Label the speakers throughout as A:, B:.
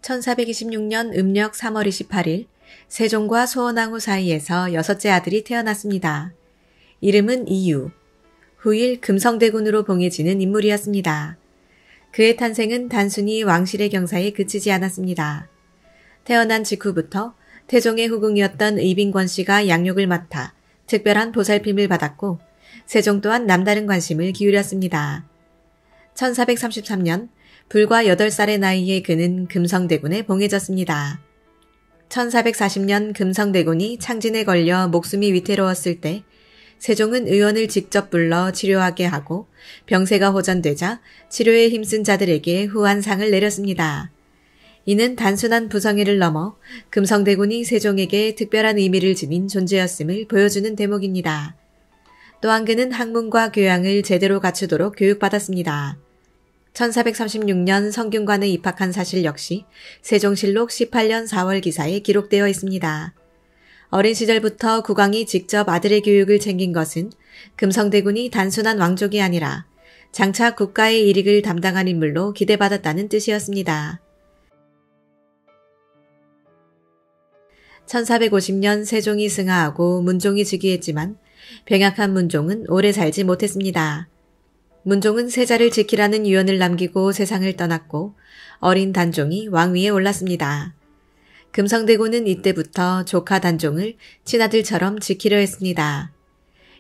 A: 1426년 음력 3월 28일 세종과 소원왕후 사이에서 여섯째 아들이 태어났습니다. 이름은 이유. 후일 금성대군으로 봉해지는 인물이었습니다. 그의 탄생은 단순히 왕실의 경사에 그치지 않았습니다. 태어난 직후부터 태종의 후궁이었던 의빈권 씨가 양육을 맡아 특별한 보살핌을 받았고 세종 또한 남다른 관심을 기울였습니다. 1433년 불과 8살의 나이에 그는 금성대군에 봉해졌습니다. 1440년 금성대군이 창진에 걸려 목숨이 위태로웠을 때 세종은 의원을 직접 불러 치료하게 하고 병세가 호전되자 치료에 힘쓴 자들에게 후한상을 내렸습니다. 이는 단순한 부성애를 넘어 금성대군이 세종에게 특별한 의미를 지닌 존재였음을 보여주는 대목입니다. 또한 그는 학문과 교양을 제대로 갖추도록 교육받았습니다. 1436년 성균관에 입학한 사실 역시 세종실록 18년 4월 기사에 기록되어 있습니다. 어린 시절부터 국왕이 직접 아들의 교육을 챙긴 것은 금성대군이 단순한 왕족이 아니라 장차 국가의 일익을 담당한 인물로 기대받았다는 뜻이었습니다. 1450년 세종이 승하하고 문종이 즉위했지만 병약한 문종은 오래 살지 못했습니다. 문종은 세자를 지키라는 유언을 남기고 세상을 떠났고 어린 단종이 왕위에 올랐습니다. 금성대군은 이때부터 조카 단종을 친아들처럼 지키려 했습니다.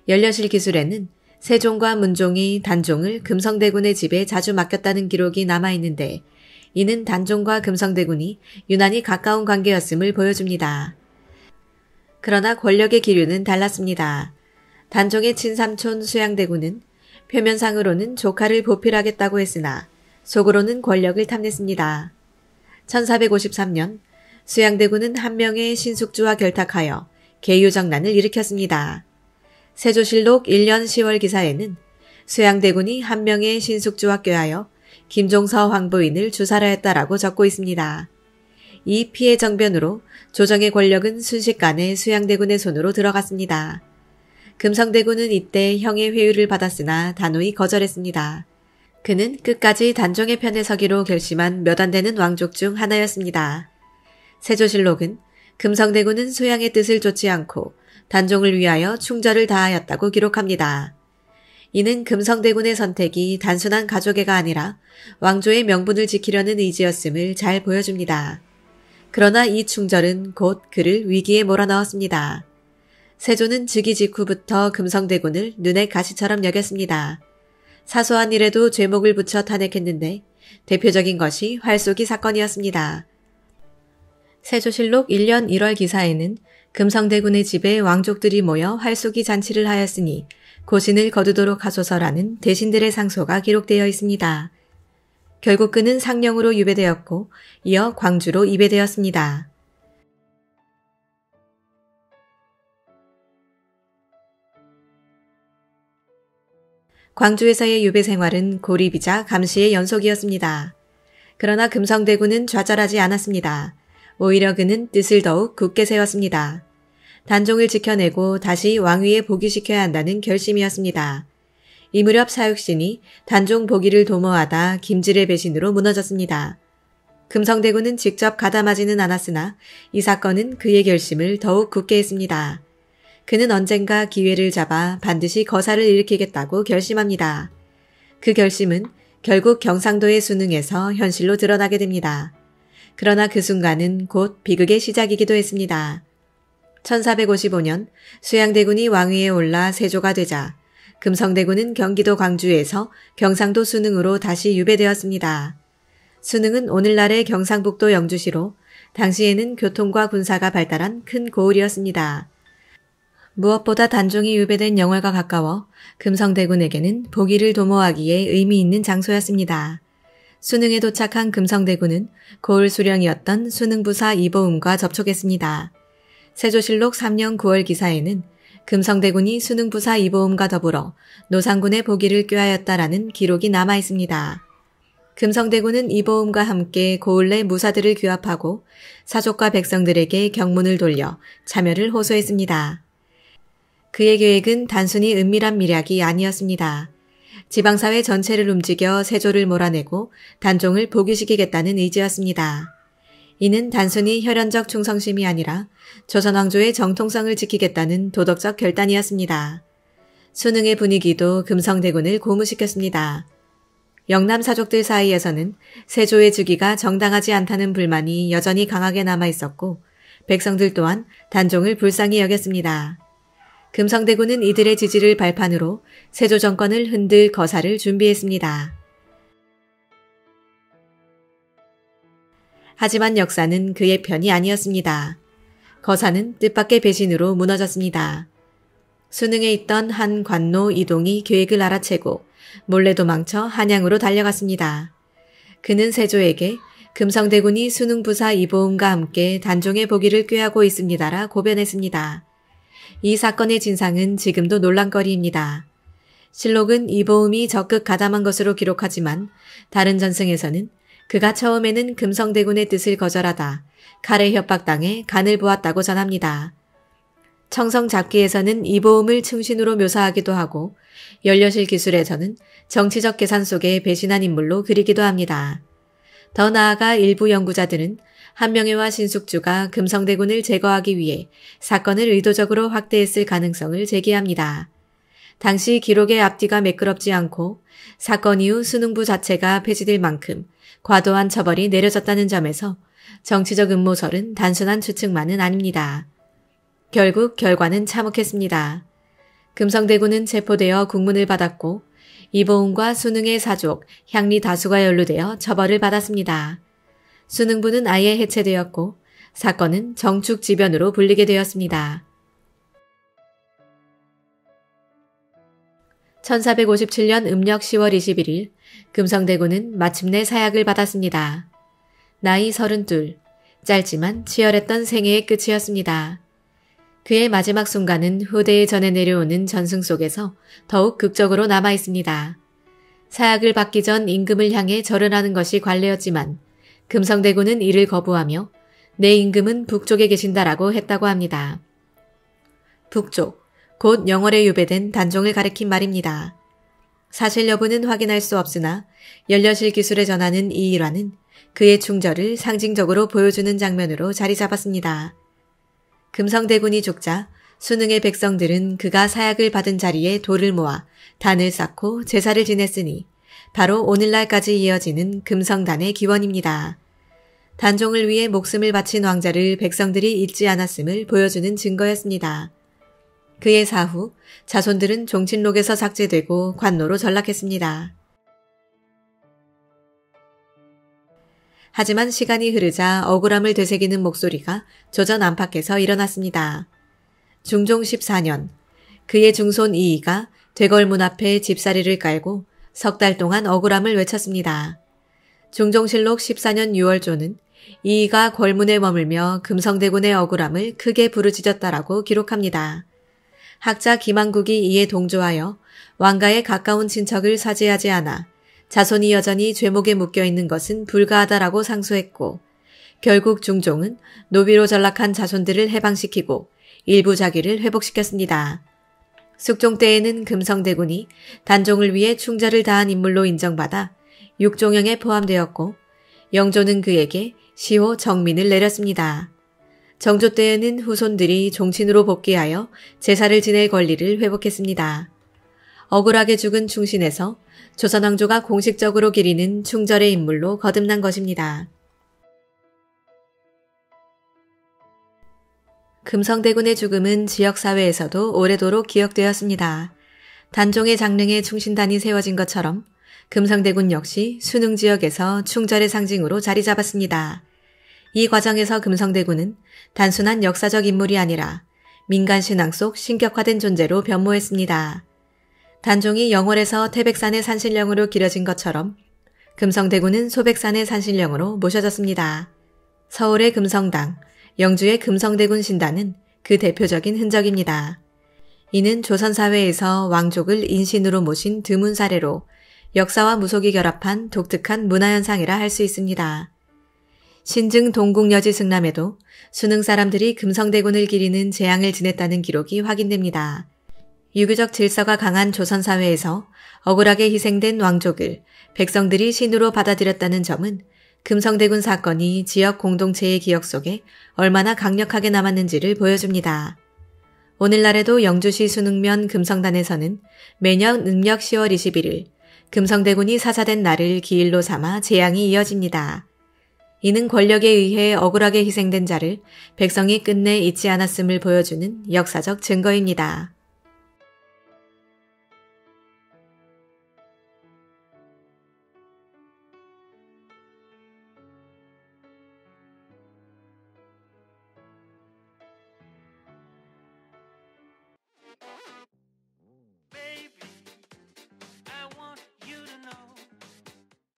A: 연려실 기술에는 세종과 문종이 단종을 금성대군의 집에 자주 맡겼다는 기록이 남아있는데 이는 단종과 금성대군이 유난히 가까운 관계였음을 보여줍니다. 그러나 권력의 기류는 달랐습니다. 단종의 친삼촌 수양대군은 표면상으로는 조카를 보필하겠다고 했으나 속으로는 권력을 탐냈습니다. 1453년 수양대군은 한 명의 신숙주와 결탁하여 계유정난을 일으켰습니다. 세조실록 1년 10월 기사에는 수양대군이 한 명의 신숙주와 꾀하여 김종서 황보인을 주살하였다라고 적고 있습니다. 이 피해 정변으로 조정의 권력은 순식간에 수양대군의 손으로 들어갔습니다. 금성대군은 이때 형의 회유를 받았으나 단호히 거절했습니다. 그는 끝까지 단종의 편에 서기로 결심한 몇 안 되는 왕족 중 하나였습니다. 세조실록은 금성대군은 수양의 뜻을 좇지 않고 단종을 위하여 충절을 다하였다고 기록합니다. 이는 금성대군의 선택이 단순한 가족애가 아니라 왕조의 명분을 지키려는 의지였음을 잘 보여줍니다. 그러나 이 충절은 곧 그를 위기에 몰아넣었습니다. 세조는 즉위 직후부터 금성대군을 눈의 가시처럼 여겼습니다. 사소한 일에도 죄목을 붙여 탄핵했는데 대표적인 것이 활쏘기 사건이었습니다. 세조실록 1년 1월 기사에는 금성대군의 집에 왕족들이 모여 활쏘기 잔치를 하였으니 고신을 거두도록 하소서라는 대신들의 상소가 기록되어 있습니다. 결국 그는 상령으로 유배되었고 이어 광주로 이배되었습니다. 광주에서의 유배 생활은 고립이자 감시의 연속이었습니다. 그러나 금성대군은 좌절하지 않았습니다. 오히려 그는 뜻을 더욱 굳게 세웠습니다. 단종을 지켜내고 다시 왕위에 복위시켜야 한다는 결심이었습니다. 이 무렵 사육신이 단종 복위를 도모하다 김질의 배신으로 무너졌습니다. 금성대군은 직접 가담하지는 않았으나 이 사건은 그의 결심을 더욱 굳게 했습니다. 그는 언젠가 기회를 잡아 반드시 거사를 일으키겠다고 결심합니다. 그 결심은 결국 경상도의 수능에서 현실로 드러나게 됩니다. 그러나 그 순간은 곧 비극의 시작이기도 했습니다. 1455년 수양대군이 왕위에 올라 세조가 되자 금성대군은 경기도 광주에서 경상도 수능으로 다시 유배되었습니다. 수능은 오늘날의 경상북도 영주시로 당시에는 교통과 군사가 발달한 큰 고을이었습니다. 무엇보다 단종이 유배된 영월과 가까워 금성대군에게는 복위를 도모하기에 의미 있는 장소였습니다. 수능에 도착한 금성대군은 고을 수령이었던 수능부사 이보음과 접촉했습니다. 세조실록 3년 9월 기사에는 금성대군이 수능부사 이보음과 더불어 노상군의 복위를 꾀하였다라는 기록이 남아 있습니다. 금성대군은 이보음과 함께 고을 내 무사들을 규합하고 사족과 백성들에게 경문을 돌려 참여를 호소했습니다. 그의 계획은 단순히 은밀한 미략이 아니었습니다. 지방사회 전체를 움직여 세조를 몰아내고 단종을 복위시키겠다는 의지였습니다. 이는 단순히 혈연적 충성심이 아니라 조선 왕조의 정통성을 지키겠다는 도덕적 결단이었습니다. 수능의 분위기도 금성대군을 고무시켰습니다. 영남 사족들 사이에서는 세조의 즉위가 정당하지 않다는 불만이 여전히 강하게 남아있었고 백성들 또한 단종을 불쌍히 여겼습니다. 금성대군은 이들의 지지를 발판으로 세조 정권을 흔들 거사를 준비했습니다. 하지만 역사는 그의 편이 아니었습니다. 거사는 뜻밖의 배신으로 무너졌습니다. 수능에 있던 한 관노 이동이 계획을 알아채고 몰래 도망쳐 한양으로 달려갔습니다. 그는 세조에게 금성대군이 수능부사 이보음과 함께 단종의 보기를 꾀하고 있습니다라 고변했습니다. 이 사건의 진상은 지금도 논란거리입니다. 실록은 이보음이 적극 가담한 것으로 기록하지만 다른 전승에서는 그가 처음에는 금성대군의 뜻을 거절하다 칼에 협박당해 간을 보았다고 전합니다. 청성잡기에서는 이보음을 충신으로 묘사하기도 하고 연려실 기술에서는 정치적 계산 속에 배신한 인물로 그리기도 합니다. 더 나아가 일부 연구자들은 한명회와 신숙주가 금성대군을 제거하기 위해 사건을 의도적으로 확대했을 가능성을 제기합니다. 당시 기록의 앞뒤가 매끄럽지 않고 사건 이후 수능부 자체가 폐지될 만큼 과도한 처벌이 내려졌다는 점에서 정치적 음모설은 단순한 추측만은 아닙니다. 결국 결과는 참혹했습니다. 금성대군은 체포되어 국문을 받았고 이보음과 수능의 사족, 향리 다수가 연루되어 처벌을 받았습니다. 수능부는 아예 해체되었고 사건은 정축지변으로 불리게 되었습니다. 1457년 음력 10월 21일 금성대군은 마침내 사약을 받았습니다. 나이 32, 짧지만 치열했던 생애의 끝이었습니다. 그의 마지막 순간은 후대에 전해 내려오는 전승 속에서 더욱 극적으로 남아있습니다. 사약을 받기 전 임금을 향해 절을 하는 것이 관례였지만 금성대군은 이를 거부하며 내 임금은 북쪽에 계신다라고 했다고 합니다. 북쪽, 곧 영월에 유배된 단종을 가리킨 말입니다. 사실 여부는 확인할 수 없으나 연려실 기술에 전하는 이 일화는 그의 충절을 상징적으로 보여주는 장면으로 자리 잡았습니다. 금성대군이 죽자 수능의 백성들은 그가 사약을 받은 자리에 돌을 모아 단을 쌓고 제사를 지냈으니 바로 오늘날까지 이어지는 금성단의 기원입니다. 단종을 위해 목숨을 바친 왕자를 백성들이 잊지 않았음을 보여주는 증거였습니다. 그의 사후 자손들은 종친록에서 삭제되고 관노로 전락했습니다. 하지만 시간이 흐르자 억울함을 되새기는 목소리가 조전 안팎에서 일어났습니다. 중종 14년 그의 중손 이이가 되걸문 앞에 집사리를 깔고 석 달 동안 억울함을 외쳤습니다. 중종실록 14년 6월조는 이이가 걸문에 머물며 금성대군의 억울함을 크게 부르짖었다라고 기록합니다. 학자 김한국이 이에 동조하여 왕가의 가까운 친척을 사죄하지 않아 자손이 여전히 죄목에 묶여있는 것은 불가하다라고 상소했고 결국 중종은 노비로 전락한 자손들을 해방시키고 일부 자기를 회복시켰습니다. 숙종 때에는 금성대군이 단종을 위해 충절을 다한 인물로 인정받아 육종영에 포함되었고 영조는 그에게 시호 정민을 내렸습니다. 정조 때에는 후손들이 종친으로 복귀하여 제사를 지낼 권리를 회복했습니다. 억울하게 죽은 충신에서 조선왕조가 공식적으로 기리는 충절의 인물로 거듭난 것입니다. 금성대군의 죽음은 지역사회에서도 오래도록 기억되었습니다. 단종의 장릉에 충신단이 세워진 것처럼 금성대군 역시 수능지역에서 충절의 상징으로 자리 잡았습니다. 이 과정에서 금성대군은 단순한 역사적 인물이 아니라 민간신앙 속 신격화된 존재로 변모했습니다. 단종이 영월에서 태백산의 산신령으로 기려진 것처럼 금성대군은 소백산의 산신령으로 모셔졌습니다. 서울의 금성당, 영주의 금성대군 신단은 그 대표적인 흔적입니다. 이는 조선사회에서 왕족을 인신으로 모신 드문 사례로 역사와 무속이 결합한 독특한 문화현상이라 할 수 있습니다. 신증 동국여지 승람에도 수능 사람들이 금성대군을 기리는 재앙을 지냈다는 기록이 확인됩니다. 유교적 질서가 강한 조선사회에서 억울하게 희생된 왕족을 백성들이 신으로 받아들였다는 점은 금성대군 사건이 지역 공동체의 기억 속에 얼마나 강력하게 남았는지를 보여줍니다. 오늘날에도 영주시 순흥면 금성단에서는 매년 음력 10월 21일 금성대군이 사사된 날을 기일로 삼아 제양이 이어집니다. 이는 권력에 의해 억울하게 희생된 자를 백성이 끝내 잊지 않았음을 보여주는 역사적 증거입니다.